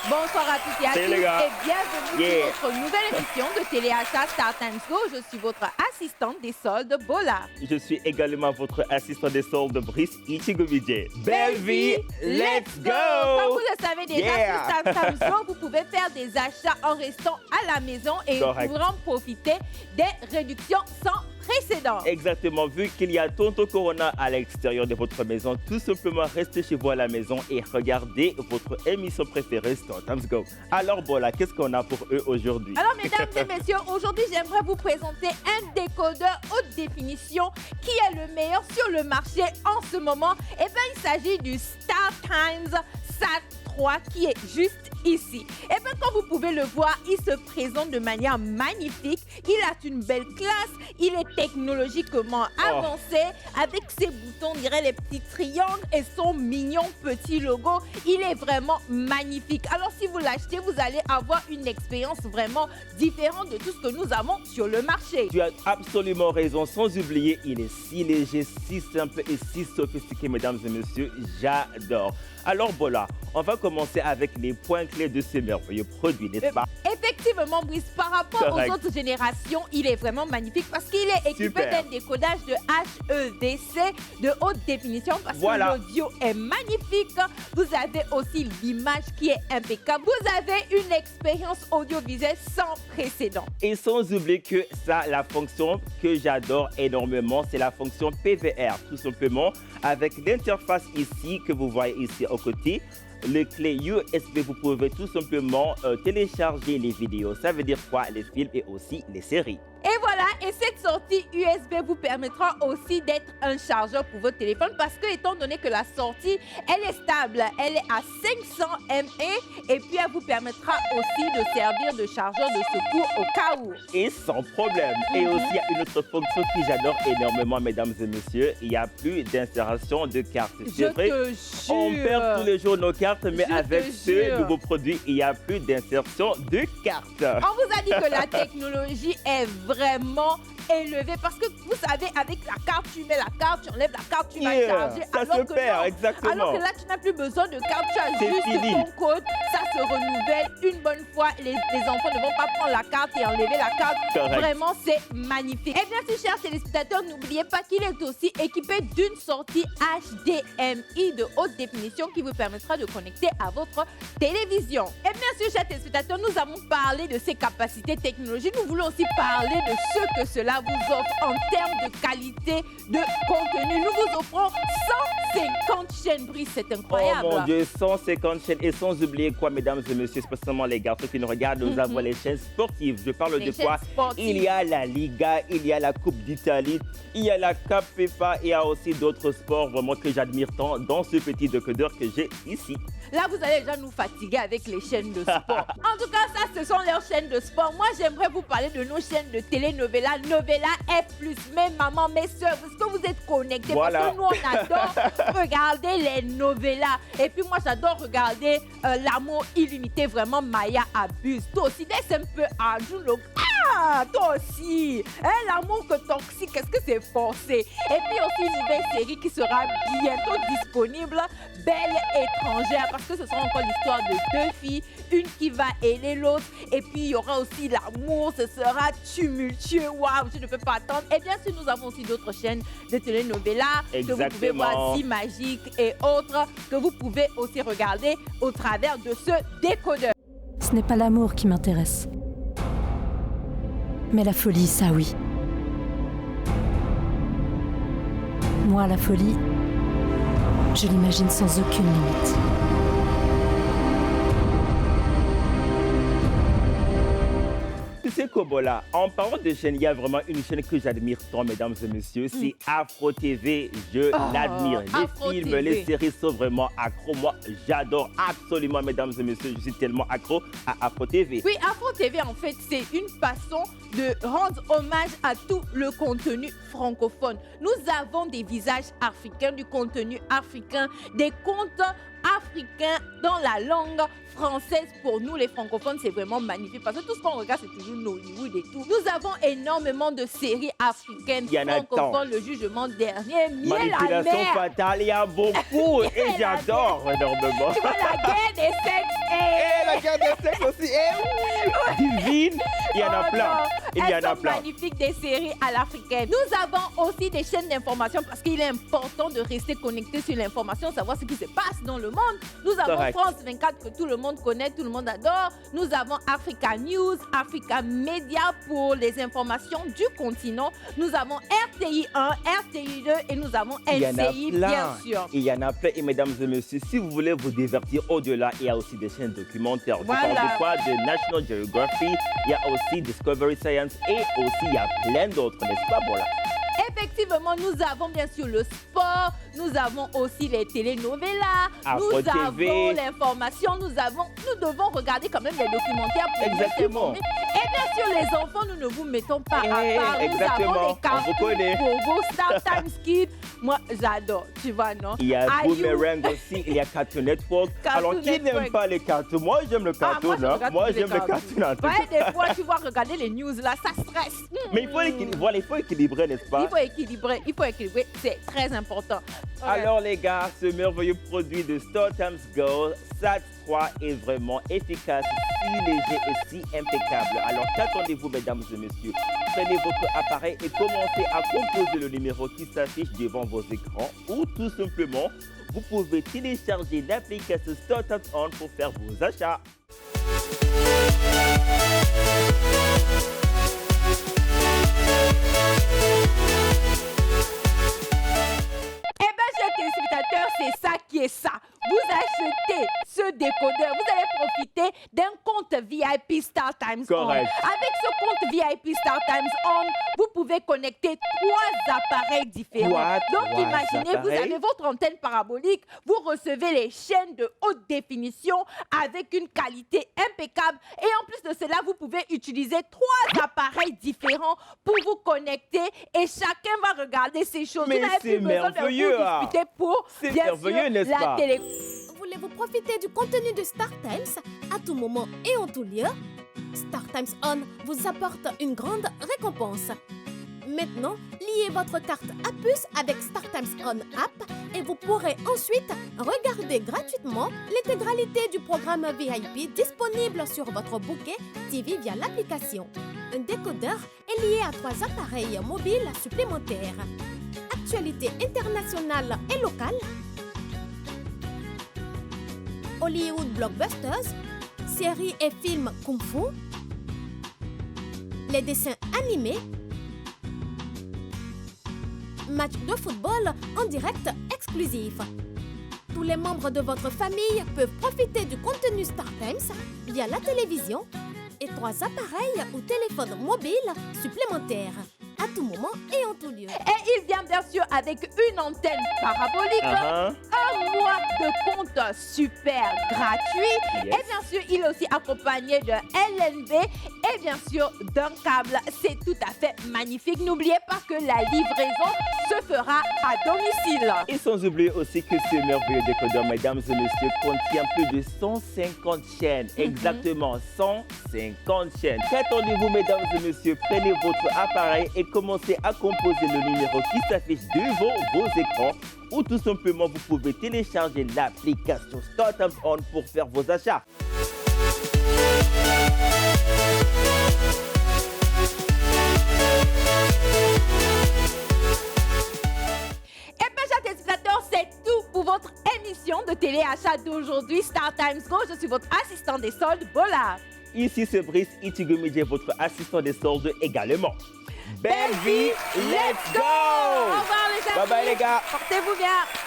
Bonsoir à toutes et à Salut tous les gars. et bienvenue sur notre nouvelle émission de Téléachat Star Times Go. Je suis votre assistante des soldes, Bola. Je suis également votre assistant des soldes, Brice Ichigomidje. Belle vie, let's go! Comme vous le savez déjà, Yeah. sur Star Times Go, vous pouvez faire des achats en restant à la maison et Correct. pour en profiter des réductions sans précédent. Exactement, vu qu'il y a Tonto Corona à l'extérieur de votre maison, tout simplement restez chez vous à la maison et regardez votre émission préférée Star Times Go. Alors Bola, qu'est-ce qu'on a pour eux aujourd'hui? Alors, mesdames et messieurs, aujourd'hui, j'aimerais vous présenter un décodeur haute définition qui est le meilleur sur le marché en ce moment. Eh bien, il s'agit du Star Times SAT3 qui est juste ici. Et bien, comme vous pouvez le voir, il se présente de manière magnifique. Il a une belle classe. Il est technologiquement avancé avec ses boutons, on dirait les petits triangles et son mignon petit logo. Il est vraiment magnifique. Alors, si vous l'achetez, vous allez avoir une expérience vraiment différente de tout ce que nous avons sur le marché. Tu as absolument raison, sans oublier, il est si léger, si simple et si sophistiqué, mesdames et messieurs, j'adore. Alors Bola, on va commencer avec les points clés de ces merveilleux produits, n'est-ce pas? Effectivement, Brice, par rapport Correct. aux autres générations, il est vraiment magnifique parce qu'il est équipé Super. d'un décodage de HEVC de haute définition parce Voilà. que l'audio est magnifique. Vous avez aussi l'image qui est impeccable. Vous avez une expérience audiovisuelle sans précédent. Et sans oublier que ça, la fonction que j'adore énormément, c'est la fonction PVR, tout simplement, avec l'interface ici que vous voyez ici au côté. Les clés USB, vous pouvez tout simplement télécharger les vidéos. Ça veut dire quoi? Les films et aussi les séries. Et voilà, et cette sortie USB vous permettra aussi d'être un chargeur pour votre téléphone parce que étant donné que la sortie, elle est stable, elle est à 500 mAh et puis elle vous permettra aussi de servir de chargeur de secours au cas où. Et sans problème. Et aussi, il y a une autre fonction que j'adore énormément, mesdames et messieurs. Il n'y a plus d'insertion de cartes. Je C'est vrai, te jure. on perd tous les jours nos cartes, mais Je avec te ce jure. nouveau produit, il n'y a plus d'insertion de cartes. On vous a dit que la technologie est vraiment élevée parce que vous savez, avec la carte, tu mets la carte, tu enlèves la carte, tu vas charger. Ça alors se que perd, non. exactement. Alors que là, tu n'as plus besoin de carte, tu as C'est juste fini. ton code, ça se renouvelle une bonne fois. Les enfants ne vont pas prendre la carte et enlever la carte. Correct. Vraiment, c'est magnifique. Et bien sûr, chers téléspectateurs, n'oubliez pas qu'il est aussi équipé d'une sortie HDMI de haute définition qui vous permettra de connecter à votre télévision. Et bien sûr, chers téléspectateurs, nous avons parlé de ses capacités technologiques. Nous voulons aussi parler de ce que cela vous offre en termes de qualité de contenu. Nous vous offrons 150 chaînes, Brice, c'est incroyable. Oh mon Dieu, 150 chaînes. Et sans oublier quoi, mesdames et messieurs, spécialement les garçons qui nous regardent, nous avons les chaînes sportives. Je parle Les de quoi? chaînes sportives. Il y a la Liga, il y a la Coupe d'Italie, il y a la Cup FIFA, il y a aussi d'autres sports vraiment que j'admire tant dans ce petit décodeur que j'ai ici. Là, vous allez déjà nous fatiguer avec les chaînes de sport. En tout cas, ça, ce sont leurs chaînes de sport. Moi, j'aimerais vous parler de nos chaînes de télé-novela. Novela F+, mes mamans, mes soeurs, est-ce que vous êtes connectés? Voilà. Parce que nous, on adore regarder les novellas. Et puis moi, j'adore regarder L'amour illimité. Vraiment, Maya abuse. Toi aussi, laisse un peu à Julo. Ah, toi aussi. Hein, l'amour que toxique, est-ce que c'est forcé? Et puis aussi une nouvelle série qui sera bientôt disponible, Belle étrangère, parce que ce sera encore l'histoire de deux filles, une qui va aider l'autre, et puis il y aura aussi l'amour, ce sera tumultueux, waouh, je ne peux pas attendre. Et bien sûr, nous avons aussi d'autres chaînes de télénovelas que vous pouvez voir, Exactement. Si Magique et autres, que vous pouvez aussi regarder au travers de ce décodeur. Ce n'est pas l'amour qui m'intéresse. Mais la folie, ça oui. Moi, la folie, je l'imagine sans aucune limite. Tu sais Kobola, en parlant de chaîne, il y a vraiment une chaîne que j'admire tant, mesdames et messieurs, c'est Afro TV. Je l'admire. Les Afro films, TV. les séries sont vraiment accros. Moi, j'adore absolument, mesdames et messieurs, je suis tellement accro à Afro TV. Oui, Afro TV, en fait, c'est une façon de rendre hommage à tout le contenu francophone. Nous avons des visages africains, du contenu africain, des contes africains dans la langue française. Pour nous, les francophones, c'est vraiment magnifique parce que tout ce qu'on regarde, c'est toujours Nollywood et tout. Nous avons énormément de séries africaines Il y en a tant. francophones. Le jugement dernier, Miel à Manipulation mer. fatale, il y a beaucoup et j'adore énormément. Tu vois, la guerre des sexes Et la Regardez ça aussi. Divine, il y en a plein. Il y en a plein. Magnifique des séries à l'africaine. Nous avons aussi des chaînes d'information parce qu'il est important de rester connecté sur l'information, savoir ce qui se passe dans le monde. Nous avons Correct. France 24 que tout le monde connaît, tout le monde adore. Nous avons Africa News, Africa Media pour les informations du continent. Nous avons RTI 1, RTI 2 et nous avons Il y en a LCI, plein. bien sûr. Il y en a plein. Et mesdames et messieurs, si vous voulez vous divertir au-delà, il y a aussi des chaînes documentaires. Voilà. Je parle de quoi? De National Geography. Il y a aussi Discovery Science et aussi il y a plein d'autres, n'est-ce pas? Voilà. Effectivement, nous avons bien sûr le sport, nous avons aussi les telenovelas, Afro nous TV. avons l'information, nous devons regarder quand même les documentaires pour bien Exactement. s'informer. Et bien sûr, les enfants, nous ne vous mettons pas à part. Nous Exactement. avons des On vous cartoons connaît. pour vos Star Times Kids. Moi, j'adore, tu vois, non? Il y a Are you- Boomerang aussi, il y a Cartoon Network. Cartoon Alors, qui Network. n'aime pas les cartoons? Moi, j'aime le cartoon. je regarde Moi, tous les j'aime le cartoon. en tout Ouais, cas. des fois, tu vois, regarder les news là, ça stresse. Mais il faut équilibrer, voilà, il faut équilibrer, n'est-ce pas? Il faut équilibrer, c'est très important. Ouais. Alors les gars, ce merveilleux produit de StarTimes Go, SAT3 est vraiment efficace, si léger et si impeccable. Alors qu'attendez-vous mesdames et messieurs? Prenez votre appareil et commencez à composer le numéro qui s'affiche devant vos écrans ou tout simplement, vous pouvez télécharger l'application StarTimes On pour faire vos achats. Eh bien, chers téléspectateurs, c'est ça qui est ça. Vous achetez ce décodeur, vous allez profiter d'un compte VIP StarTimes On. Correct. Avec ce compte VIP StarTimes On, vous pouvez connecter 3 appareils différents. What? Donc, 3 imaginez, vous appareils? avez votre antenne parabolique, vous recevez les chaînes de haute définition avec une qualité impeccable. Et en plus de cela, vous pouvez utiliser 3 appareils différents pour vous connecter et chacun va regarder ces choses. Mais Vous n'avez c'est plus besoin de merveilleux, vous ah. disputer pour C'est bien merveilleux, sûr, n'est-ce la pas? télé. Voulez-vous profiter du contenu de StarTimes à tout moment et en tout lieu? StarTimes On vous apporte une grande récompense. Maintenant, liez votre carte à puce avec StarTimes On App et vous pourrez ensuite regarder gratuitement l'intégralité du programme VIP disponible sur votre bouquet TV via l'application. Un décodeur est lié à 3 appareils mobiles supplémentaires. Actualité internationale et locale, Hollywood Blockbusters, séries et films Kung Fu, les dessins animés, matchs de football en direct exclusif. Tous les membres de votre famille peuvent profiter du contenu StarTimes via la télévision et 3 appareils ou téléphones mobiles supplémentaires à tout moment et en tout lieu. Et il vient bien sûr avec une antenne parabolique, Uh-huh. un mois de compte super gratuit. Yes. Et bien sûr, il est aussi accompagné de LNB et bien sûr d'un câble. C'est tout à fait magnifique. N'oubliez pas que la livraison se fera à domicile. Et sans oublier aussi que ce merveilleux décodeur, mesdames et messieurs, contient plus de 150 chaînes. Exactement, 150 chaînes. Qu'attendez-vous, mesdames et messieurs? Prenez votre appareil et commencez à composer le numéro qui s'affiche devant vos écrans. Ou tout simplement, vous pouvez télécharger l'application StarTimes On pour faire vos achats. Et bien, chers téléspectateurs, c'est tout pour votre émission de téléachat d'aujourd'hui, StarTimes Go. Je suis votre assistant des soldes, Bola. Ici, c'est Brice Itigomidje, votre assistant des soldes également. Belle vie, let's go! Au revoir les amis. Bye bye les gars. Portez-vous bien.